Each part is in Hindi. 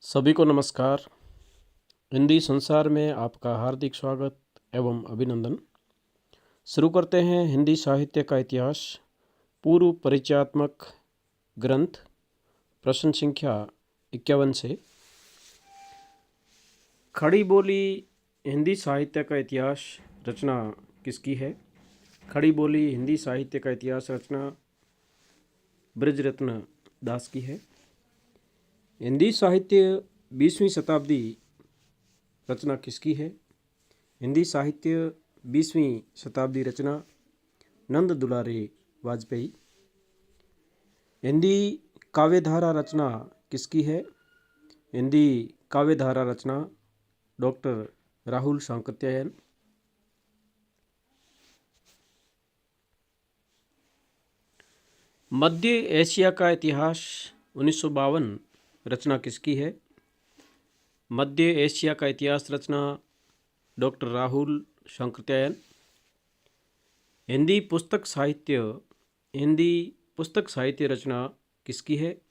सभी को नमस्कार। हिंदी संसार में आपका हार्दिक स्वागत एवं अभिनंदन। शुरू करते हैं हिंदी साहित्य का इतिहास पूर्व परिचयात्मक ग्रंथ प्रश्न संख्या 51 से। खड़ी बोली हिंदी साहित्य का इतिहास रचना किसकी है? खड़ी बोली हिंदी साहित्य का इतिहास रचना ब्रजरत्न दास की है। हिंदी साहित्य 20वीं शताब्दी रचना किसकी है? हिंदी साहित्य 20वीं शताब्दी रचना नंद दुलारे वाजपेयी। हिंदी काव्यधारा रचना किसकी है? हिंदी काव्यधारा रचना डॉक्टर राहुल सांकृत्यायन। मध्य एशिया का इतिहास 1952 रचना किसकी है? मध्य एशिया का इतिहास रचना डॉक्टर राहुल सांकृत्यायन। हिंदी पुस्तक साहित्य रचना किसकी है?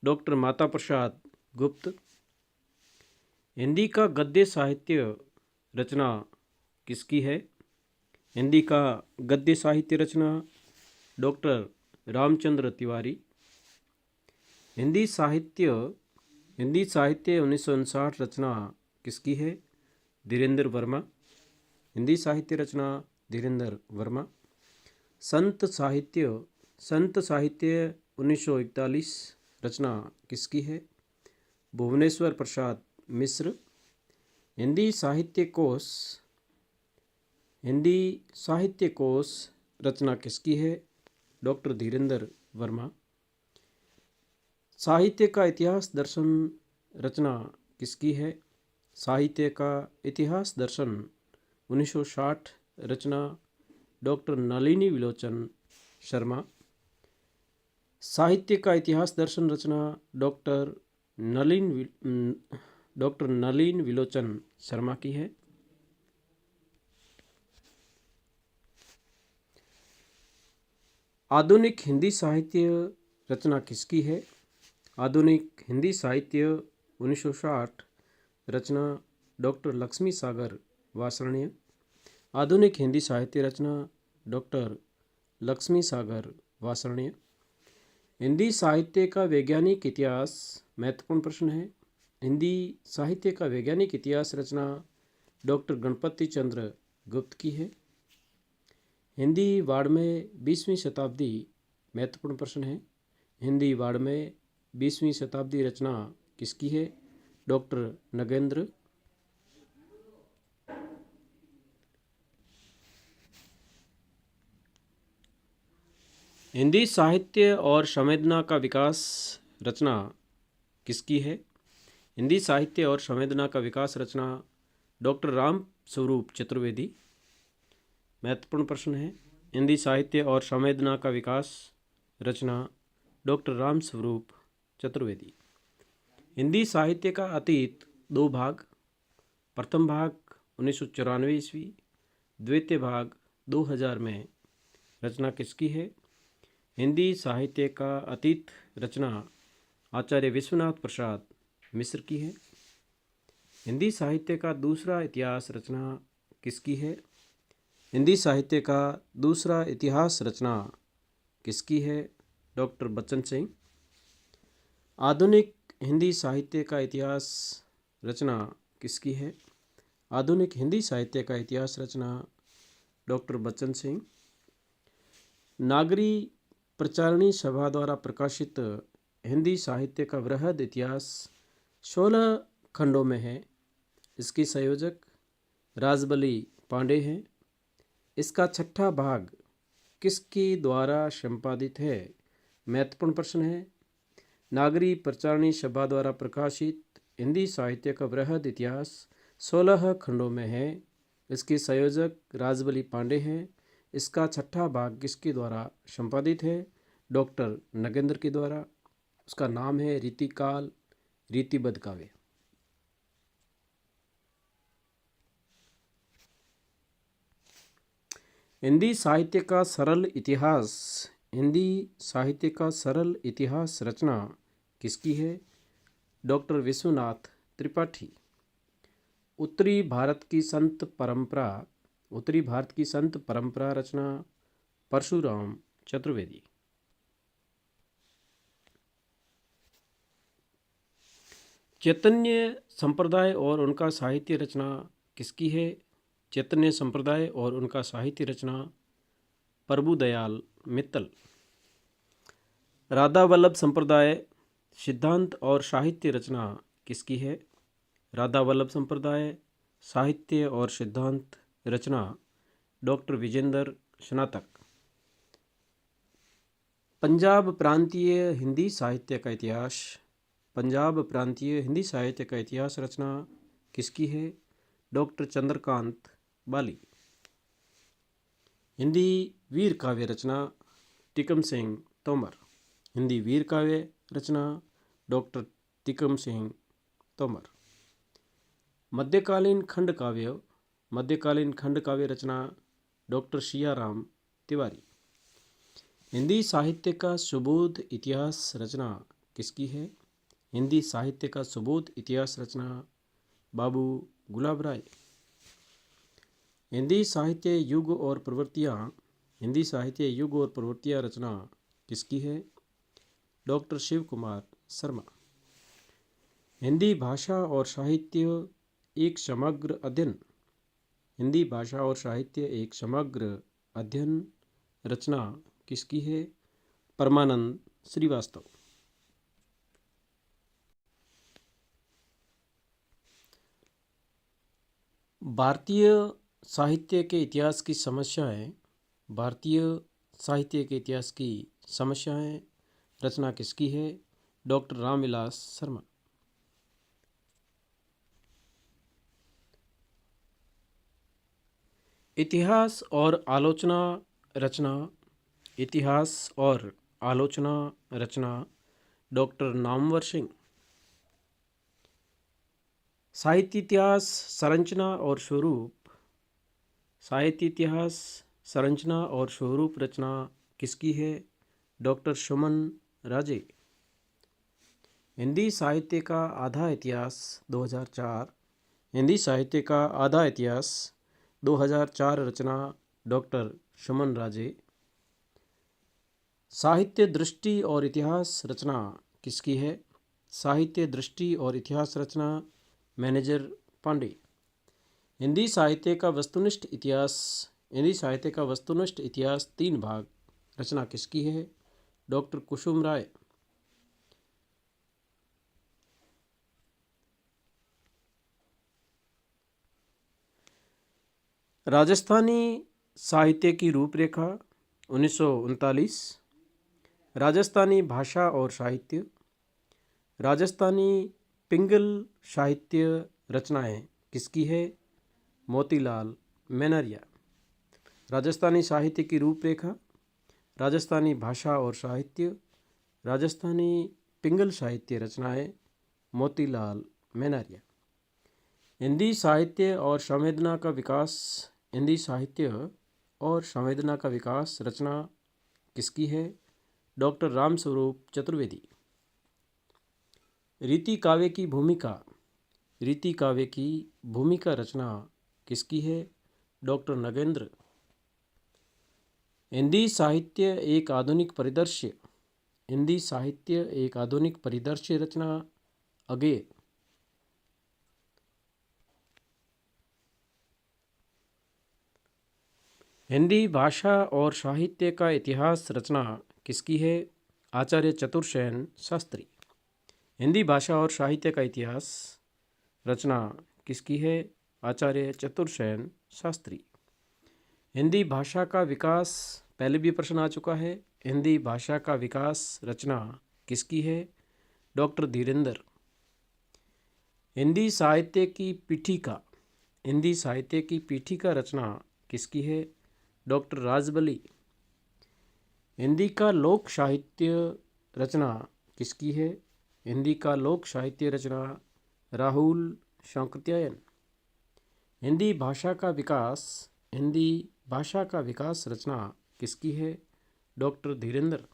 डॉक्टर माता प्रसाद गुप्त। हिंदी का गद्य साहित्य रचना किसकी है? हिंदी का गद्य साहित्य रचना डॉक्टर रामचंद्र तिवारी। हिंदी साहित्य 1959 रचना किसकी है? धीरेन्द्र वर्मा। हिंदी साहित्य रचना धीरेन्द्र वर्मा। संत साहित्य 1941 रचना किसकी है? भुवनेश्वर प्रसाद मिश्र। हिंदी साहित्य कोश रचना किसकी है? डॉक्टर धीरेन्द्र वर्मा। साहित्य का इतिहास दर्शन रचना किसकी है? साहित्य का इतिहास दर्शन 1960 रचना डॉक्टर नलिनी विलोचन शर्मा। साहित्य का इतिहास दर्शन रचना डॉक्टर नलिन विलोचन शर्मा की है। आधुनिक हिंदी साहित्य रचना किसकी है? आधुनिक हिंदी साहित्य 1960 रचना डॉक्टर लक्ष्मी सागर वासरणीय। आधुनिक हिंदी साहित्य रचना डॉक्टर लक्ष्मी सागर वासरणीय। हिंदी साहित्य का वैज्ञानिक इतिहास महत्वपूर्ण प्रश्न है। हिंदी साहित्य का वैज्ञानिक इतिहास रचना डॉक्टर गणपति चंद्र गुप्त की है। हिंदी वाङ्मय 20वीं शताब्दी महत्वपूर्ण प्रश्न है। हिंदी वाङ्मय 20वीं शताब्दी रचना किसकी है? डॉक्टर नगेंद्र। हिंदी साहित्य और संवेदना का विकास रचना किसकी है? हिंदी साहित्य और संवेदना का विकास रचना डॉक्टर राम स्वरूप चतुर्वेदी। महत्वपूर्ण प्रश्न है। हिंदी साहित्य और संवेदना का विकास रचना डॉक्टर राम स्वरूप चतुर्वेदी। हिंदी साहित्य का अतीत 2 भाग। प्रथम भाग 1994 ईस्वी, द्वितीय भाग 2000 में। रचना किसकी है? हिंदी साहित्य का अतीत रचना आचार्य विश्वनाथ प्रसाद मिश्र की है। हिंदी साहित्य का दूसरा इतिहास रचना किसकी है? हिंदी साहित्य का दूसरा इतिहास रचना किसकी है? डॉक्टर बच्चन सिंह। आधुनिक हिंदी साहित्य का इतिहास रचना किसकी है? आधुनिक हिंदी साहित्य का इतिहास रचना डॉक्टर बच्चन सिंह। नागरी प्रचारणी सभा द्वारा प्रकाशित हिंदी साहित्य का वृहद इतिहास 16 खंडों में है। इसके संयोजक राजबली पांडे हैं। इसका 6ठा भाग किसके द्वारा संपादित है? महत्वपूर्ण प्रश्न है। नागरी प्रचारणी सभा द्वारा प्रकाशित हिंदी साहित्य का वृहद इतिहास 16 खंडों में है। इसके संयोजक राजबली पांडे हैं। इसका 6ठा भाग किसके द्वारा संपादित है? डॉक्टर नगेंद्र के द्वारा। उसका नाम है रीतिकाल रीतिबद्ध काव्य। हिंदी साहित्य का सरल इतिहास। हिंदी साहित्य का सरल इतिहास रचना किसकी है? डॉक्टर विश्वनाथ त्रिपाठी। उत्तरी भारत की संत परंपरा रचना परशुराम चतुर्वेदी। चैतन्य संप्रदाय और उनका साहित्य रचना किसकी है? चैतन्य संप्रदाय और उनका साहित्य रचना प्रभुदयाल मित्तल। राधा वल्लभ संप्रदाय सिद्धांत और साहित्य रचना किसकी है? राधा वल्लभ संप्रदाय साहित्य और सिद्धांत रचना डॉक्टर विजेंद्र स्नातक। पंजाब प्रांतीय हिंदी साहित्य का इतिहास रचना किसकी है? डॉक्टर चंद्रकांत बाली। हिंदी वीर काव्य रचना टिकम सिंह तोमर। हिंदी वीर काव्य रचना डॉक्टर टिकम सिंह तोमर। मध्यकालीन खंड काव्य रचना डॉक्टर सियाराम तिवारी। हिंदी साहित्य का सुबोध इतिहास रचना किसकी है? हिंदी साहित्य का सुबोध इतिहास रचना बाबू गुलाब राय। हिंदी साहित्य युग और प्रवृत्तियाँ रचना किसकी है? डॉक्टर शिव कुमार शर्मा। हिंदी भाषा और साहित्य एक समग्र अध्ययन रचना किसकी है? परमानंद श्रीवास्तव। भारतीय साहित्य के इतिहास की समस्याएं रचना किसकी है? डॉक्टर रामविलास शर्मा। इतिहास और आलोचना रचना डॉक्टर नामवर सिंह। साहित्य इतिहास संरचना और स्वरूप रचना किसकी है? डॉक्टर सुमन राजे। हिंदी साहित्य का आधा इतिहास 2004 रचना डॉक्टर सुमन राजे। साहित्य दृष्टि और इतिहास रचना किसकी है? साहित्य दृष्टि और इतिहास रचना मैनेजर पांडे। हिंदी साहित्य का वस्तुनिष्ठ इतिहास 3 भाग रचना किसकी है? डॉक्टर कुसुम राय। राजस्थानी साहित्य की रूपरेखा 1939। राजस्थानी भाषा और साहित्य। राजस्थानी पिंगल साहित्य रचनाएं किसकी है? मोतीलाल मेनरिया। राजस्थानी साहित्य की रूपरेखा। राजस्थानी भाषा और साहित्य। राजस्थानी पिंगल साहित्य रचनाएं मोतीलाल मेनरिया। हिंदी साहित्य और संवेदना का विकास रचना किसकी है? डॉक्टर रामस्वरूप चतुर्वेदी। रीति काव्य की भूमिका रचना किसकी है? डॉक्टर नगेंद्र। हिंदी साहित्य एक आधुनिक परिदृश्य रचना अगेय। हिंदी भाषा और साहित्य का इतिहास रचना किसकी है? आचार्य चतुरसेन शास्त्री। हिंदी भाषा और साहित्य का इतिहास रचना किसकी है? आचार्य चतुरसेन शास्त्री। हिंदी भाषा का विकास, पहले भी प्रश्न आ चुका है। हिंदी भाषा का विकास रचना किसकी है? डॉक्टर धीरेन्द्र। हिंदी साहित्य की पीठिका रचना किसकी है? डॉक्टर राजबली। हिंदी का लोक साहित्य रचना किसकी है? हिंदी का लोक साहित्य रचना राहुल शांकृत्यायन। हिंदी भाषा का विकास रचना किसकी है? डॉक्टर धीरेन्द्र।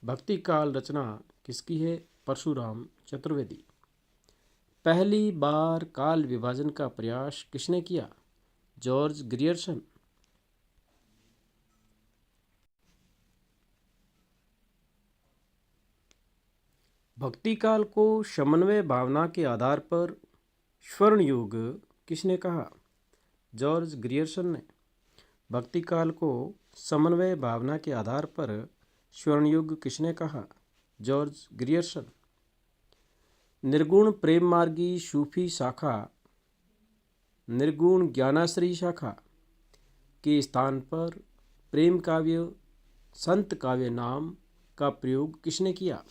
भक्ति काल रचना किसकी है? परशुराम चतुर्वेदी। पहली बार काल विभाजन का प्रयास किसने किया? George Grierson. भक्ति काल को समन्वय भावना के आधार पर स्वर्ण युग किसने कहा? जॉर्ज ग्रियर्सन ने। भक्ति काल को समन्वय भावना के आधार पर स्वर्ण युग किसने कहा? George Grierson. निर्गुण प्रेम मार्गी सूफी शाखा निर्गुण ज्ञानाश्रयी शाखा के स्थान पर प्रेम काव्य संत काव्य नाम का प्रयोग किसने किया?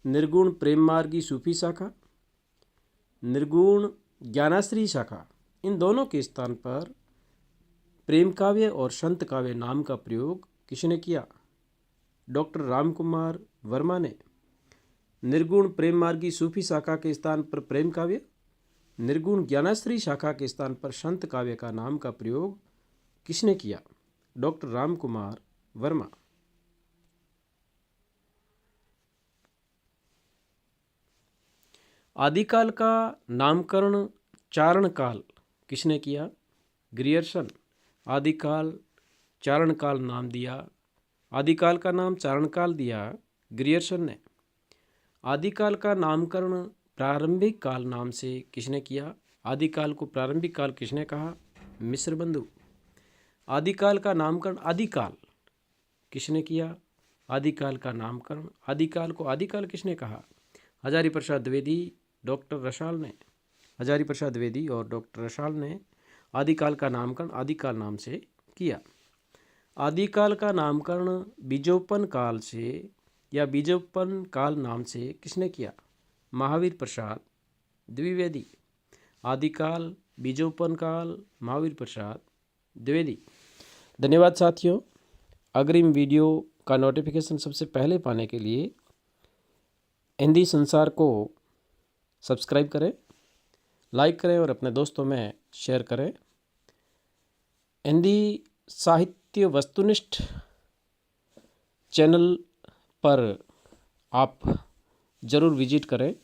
निर्गुण प्रेम मार्गी सूफी शाखा, निर्गुण ज्ञानाश्रयी शाखा, इन दोनों के स्थान पर प्रेम काव्य और संत काव्य नाम का प्रयोग किसने किया? डॉक्टर रामकुमार वर्मा ने। निर्गुण प्रेम मार्गी सूफी शाखा के स्थान पर प्रेम काव्य, निर्गुण ज्ञानाश्रयी शाखा के स्थान पर संत काव्य का नाम का प्रयोग किसने किया? डॉक्टर रामकुमार वर्मा। आदिकाल का नामकरण चारण काल किसने किया? ग्रियर्सन। आदिकाल चारण काल नाम दिया, आदिकाल का नाम चारण काल दिया ग्रियर्सन ने। आदिकाल का नामकरण प्रारंभिक काल नाम से किसने किया? आदिकाल को प्रारंभिक काल किसने कहा? मिश्र बंधु। आदिकाल का नामकरण आदिकाल किसने किया? आदिकाल का नामकरण आदिकाल को आदिकाल किसने कहा? हजारी प्रसाद द्विवेदी, डॉक्टर रसाल ने। हजारी प्रसाद द्विवेदी और डॉक्टर रसाल ने आदिकाल का नामकरण आदिकाल नाम से किया। आदिकाल का नामकरण बीजोपन काल से या बीजोपन काल नाम से किसने किया? महावीर प्रसाद द्विवेदी। आदिकाल बीजोपन काल महावीर प्रसाद द्विवेदी। धन्यवाद साथियों। अग्रिम वीडियो का नोटिफिकेशन सबसे पहले पाने के लिए हिंदी संसार को सब्सक्राइब करें, लाइक करें और अपने दोस्तों में शेयर करें। हिंदी साहित्य वस्तुनिष्ठ चैनल पर आप ज़रूर विजिट करें।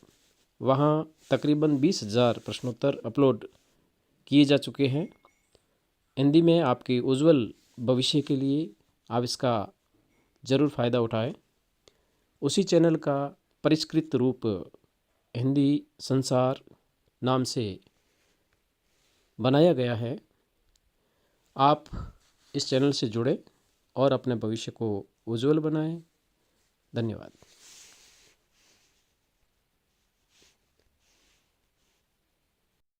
वहाँ तकरीबन 20,000 प्रश्नोत्तर अपलोड किए जा चुके हैं। हिंदी में आपके उज्जवल भविष्य के लिए आप इसका ज़रूर फ़ायदा उठाएं। उसी चैनल का परिष्कृत रूप हिंदी संसार नाम से बनाया गया है। आप इस चैनल से जुड़े और अपने भविष्य को उज्जवल बनाएं। धन्यवाद।